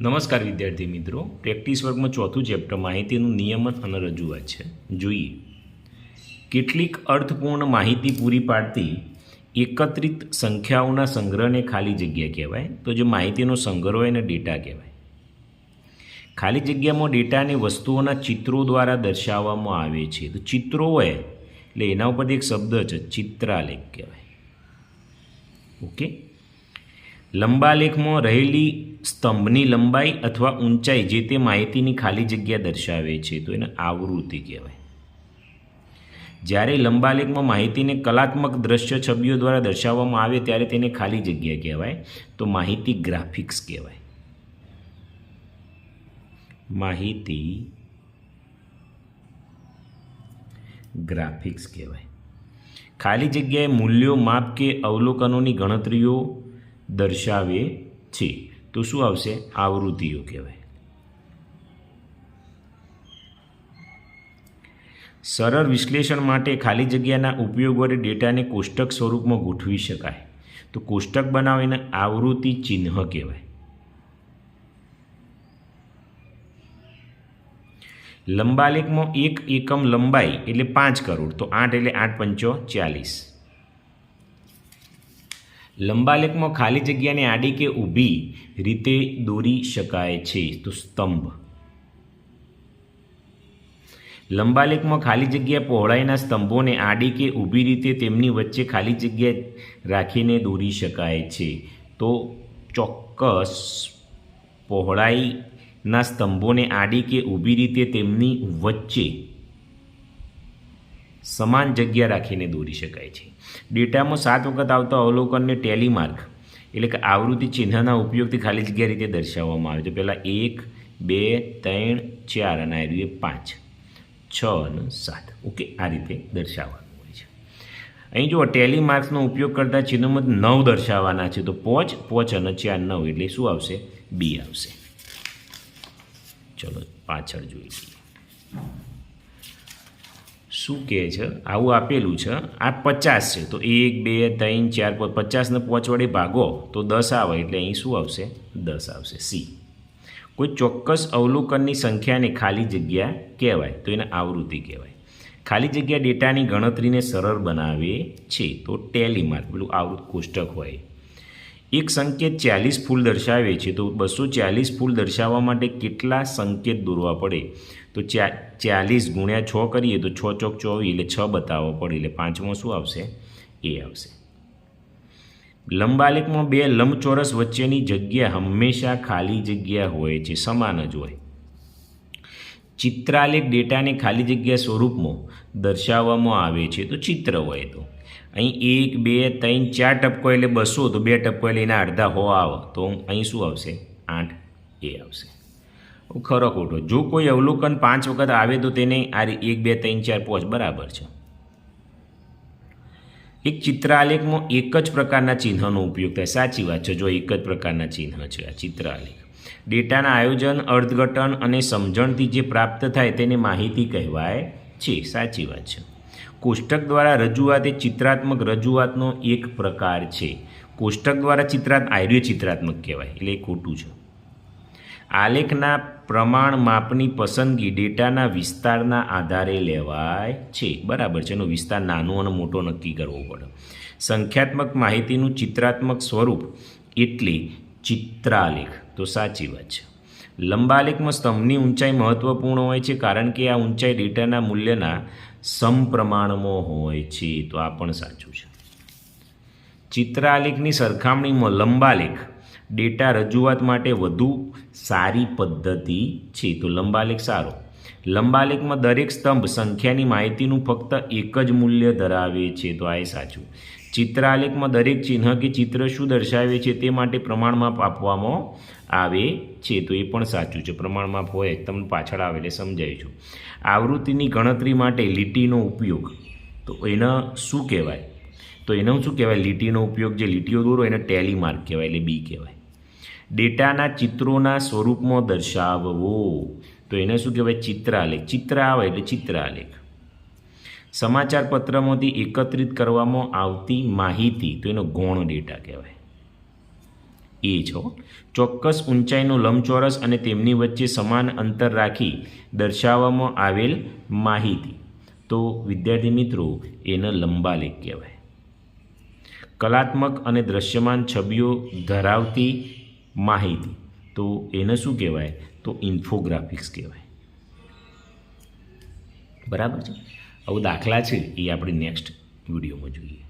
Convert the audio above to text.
નમસ્કાર વિદ્યાર્થી મિત્રો, પ્રેક્ટિસ વર્ગમાં ચોથું ચેપ્ટર માહિતીનું નિયમન અને રજૂઆત છે. જોઈએ કેટલીક અર્થપૂર્ણ માહિતી પૂરી પાડતી એકત્રિત સંખ્યાઓના સંગ્રહને ખાલી જગ્યા કહેવાય. તો જે માહિતીનો સંગ્રહ હોય એને ડેટા કહેવાય. ખાલી જગ્યામાં ડેટાને વસ્તુઓના ચિત્રો દ્વારા દર્શાવવામાં આવે છે. તો ચિત્રો હોય એટલે એના ઉપરથી એક શબ્દ છે ચિત્રાલેખ કહેવાય. ઓકે, લંબાલેખમાં રહેલી સ્તંભની લંબાઈ અથવા ઊંચાઈ જે તે માહિતીની ખાલી જગ્યા દર્શાવે છે, તો એને આવૃત્તિ કહેવાય. જ્યારે લંબાલેખમાં માહિતીને કલાત્મક દ્રશ્ય છબીઓ દ્વારા દર્શાવવામાં આવે ત્યારે તેને ખાલી જગ્યા કહેવાય. તો માહિતી ગ્રાફિક્સ કહેવાય. માહિતી ગ્રાફિક્સ કહેવાય. ખાલી જગ્યાએ મૂલ્યો, માપ કે અવલોકનોની ગણતરીઓ દર્શાવે છે, તો શું આવશે? આવૃત્તિઓ કહેવાય. સરળ વિશ્લેષણ માટે ખાલી જગ્યાના ઉપયોગ વડે ડેટાને કોષ્ટક સ્વરૂપમાં ગોઠવી શકાય. તો કોષ્ટક બનાવીને આવૃત્તિ ચિહ્ન કહેવાય. લંબાલેખમાં એક એકમ લંબાઈ એટલે 5 કરોડ, તો 8 એટલે 8 પંચો 40. લંબાલેખમાં ખાલી જગ્યાને આડી કે ઊભી રીતે દોરી શકાય છે, તો સ્તંભ. લંબાલેખમાં ખાલી જગ્યા પહોળાઈના સ્તંભોને આડી કે ઊભી રીતે તેમની વચ્ચે ખાલી જગ્યા રાખીને દોરી શકાય છે, તો ચોક્કસ પહોળાઈના સ્તંભોને આડી કે ઊભી રીતે તેમની વચ્ચે સમાન જગ્યા રાખીને દોરી શકાય છે. ડેટામાં 7 વખત આવતા અવલોકનને ટેલીમાર્ક એટલે કે આવૃત્તિ ચિહ્નના ઉપયોગથી ખાલી જગ્યા રીતે દર્શાવવામાં આવે છે. પહેલાં 1, 2, 3, 4 અને આવ્યું 5, 6 અને 7. ઓકે, આ રીતે દર્શાવવાનું હોય છે. અહીં જો ટેલીમાર્ક્સનો ઉપયોગ કરતા ચિહ્નોમાં 9 દર્શાવવાના છે, તો 5 અને 4 9 એટલે શું આવશે? બી આવશે. ચલો પાછળ જોઈ લઈએ શું કહે છે. આવું આપેલું છે, આ 50 છે, તો 1, 2, 3, 4, 50 ને 5 વડે ભાગો તો 10 આવે, એટલે અહીં શું આવશે? 10 આવશે. સી. કોઈ ચોક્કસ અવલોકનની સંખ્યાને ખાલી જગ્યા કહેવાય, તો એને આવૃત્તિ કહેવાય. ખાલી જગ્યા ડેટાની ગણતરીને સરળ બનાવે છે, તો ટેલીમાર્ક પેલું આવૃત કોષ્ટક હોય. એક સંકેત 40 ફૂલ દર્શાવે છે, તો 240 ફૂલ દર્શાવવા માટે કેટલા સંકેત દોરવા પડે? તો 40 ગુણ્યા 6 કરીએ તો 6 ચોક 24 એટલે 6 બતાવવો પડે, એટલે 5માં શું આવશે? એ આવશે. લંબાલેખમાં 2 લંબચોરસ વચ્ચેની જગ્યા હંમેશા ખાલી જગ્યા હોય છે, સમાન જ હોય. ચિત્રાલેખ ડેટાને ખાલી જગ્યા સ્વરૂપમાં દર્શાવવામાં આવે છે, તો ચિત્ર હોય. તો અહીં 1, 2, 3, 4 ટપકો એટલે 200, તો 2 ટપકો એટલે એના અડધા 100 આવે, તો અહીં શું આવશે? 8 એ આવશે. ખરો ખોટો? જો કોઈ અવલોકન 5 વખત આવે તો તેને આ 1, 2, 3, 4, 5 બરાબર છે. એક ચિત્રાલેખમાં એક જ પ્રકારના ચિહ્નનો ઉપયોગ થાય. સાચી વાત છે. જો એક જ પ્રકારના ચિહ્ન છે આ ચિત્રાલેખ. ડેટાના આયોજન, અર્થઘટન અને સમજણથી જે પ્રાપ્ત થાય તેને માહિતી કહેવાય છે. સાચી વાત છે. કોષ્ટક દ્વારા રજૂઆત એ ચિત્રાત્મક રજૂઆતનો એક પ્રકાર છે. કોષ્ટક દ્વારા આર્ય ચિત્રાત્મક કહેવાય, એટલે એ ખોટું છે. આલેખના પ્રમાણ માપની પસંદગી ડેટાના વિસ્તારના આધારે લેવાય છે. બરાબર છે. એનો વિસ્તાર નાનો અને મોટો નક્કી કરવો પડે. સંખ્યાત્મક માહિતીનું ચિત્રાત્મક સ્વરૂપ એટલે ચિત્રાલેખ, તો સાચી વાત છે. લંબાલેખમાં સ્તંભની ઊંચાઈ મહત્વપૂર્ણ હોય છે, કારણ કે આ ઊંચાઈ ડેટાના મૂલ્યના સમપ્રમાણમાં હોય છે, તો આ પણ સાચું છે. ચિત્રાલેખની સરખામણીમાં લંબાલેખ ડેટા રજૂઆત માટે વધુ સારી પદ્ધતિ છે, તો લંબાલેખ સારો. લંબાલેખમાં દરેક સ્તંભ સંખ્યાની માહિતીનું ફક્ત એક જ મૂલ્ય ધરાવે છે, તો આ એ સાચું. ચિત્રાલેખમાં દરેક ચિહ્ન કે ચિત્ર શું દર્શાવે છે તે માટે પ્રમાણમાપ આપવામાં આવે છે, તો એ પણ સાચું છે. પ્રમાણમાપ હોય તમને પાછળ આવે એટલે સમજાવીશું. આવૃત્તિની ગણતરી માટે લીટીનો ઉપયોગ, તો એને શું કહેવાય? તો એને શું કહેવાય? લીટીનો ઉપયોગ, જે લીટીઓ દોરો એને ટેલીમાર્ક કહેવાય, એટલે બી કહેવાય. ડેટાના ચિત્રોના સ્વરૂપમાં દર્શાવવો, તો એને શું કહેવાય? ચિત્રાલેખ. ચિત્ર આવે એટલે ચિત્રાલેખ. સમાચાર પત્રમાંથી એકત્રિત કરવામાં આવતી માહિતી, તો એનો ગૌણ ડેટા કહેવાય. એ છો. ચોક્કસ ઊંચાઈનું લંબચોરસ અને તેમની વચ્ચે સમાન અંતર રાખી દર્શાવવામાં આવેલ માહિતી, તો વિદ્યાર્થી મિત્રો એને લંબાલેખ કહેવાય. કલાત્મક અને દ્રશ્યમાન છબીઓ ધરાવતી માહિતી, તો એને શું કહેવાય? તો ઇન્ફોગ્રાફિક્સ કહેવાય. બરાબર છે. આવું દાખલા છે એ આપણે નેક્સ્ટ વિડીયોમાં જોઈએ.